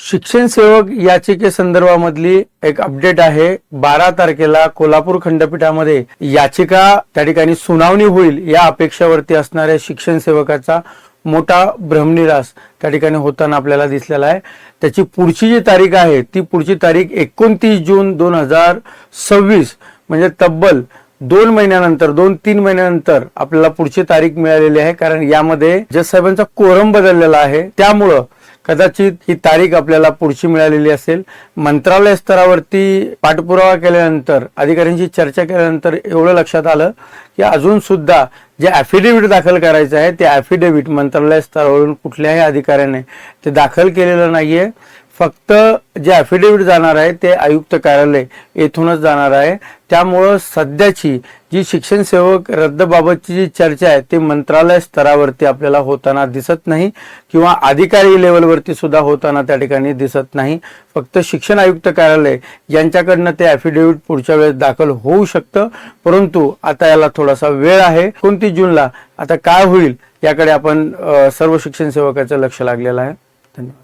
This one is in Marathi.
शिक्षण सेवक याचिकेसंदर्भामधली एक अपडेट आहे। 12 तारखेला कोल्हापूर खंडपीठामध्ये याचिका त्या ठिकाणी सुनावणी होईल या अपेक्षावरती असणाऱ्या शिक्षण सेवकाचा मोठा भ्रमनिरास त्या ठिकाणी होताना आपल्याला दिसलेला आहे। त्याची पुढची जी तारीख आहे ती पुढची तारीख 29 जून 2026 म्हणजे तब्बल 2 महिन्यानंतर 2-3 महिन्यानंतर आपल्याला पुढची तारीख मिळालेली आहे। कारण यामध्ये जज साहेबांचा कोरम बदललेला आहे, त्यामुळं कदाचित ही तारीख आपल्याला पुढची मिळालेली असेल। मंत्रालय स्तरावरती पाठपुरावा केल्यानंतर अधिकाऱ्यांची चर्चा केल्यानंतर एवढं लक्षात आलं की अजून सुद्धा जे ॲफिडेव्हिट दाखल करायचं आहे ते ॲफिडेव्हिट मंत्रालय स्तरावरून कुठल्याही अधिकाऱ्याने ते दाखल केलेलं नाहीये। फक्त जे ॲफिडेव्हिट जाणार आहे ते आयुक्त कार्यालय येथूनच जाणार आहे। त्यामुळं सध्याची जी शिक्षण सेवक रद्दबाबतची जी चर्चा आहे ती मंत्रालय स्तरावरती आपल्याला होताना दिसत नाही किंवा अधिकारी लेवलवरती सुद्धा होताना त्या ठिकाणी दिसत नाही। फक्त शिक्षण आयुक्त कार्यालय यांच्याकडनं ते ॲफिडेव्हिट पुढच्या वेळेस दाखल होऊ शकतं, परंतु आता याला थोडासा वेळ आहे। 29 जूनला आता काय होईल याकडे आपण सर्व शिक्षण सेवकाचं लक्ष लागलेलं आहे। धन्यवाद।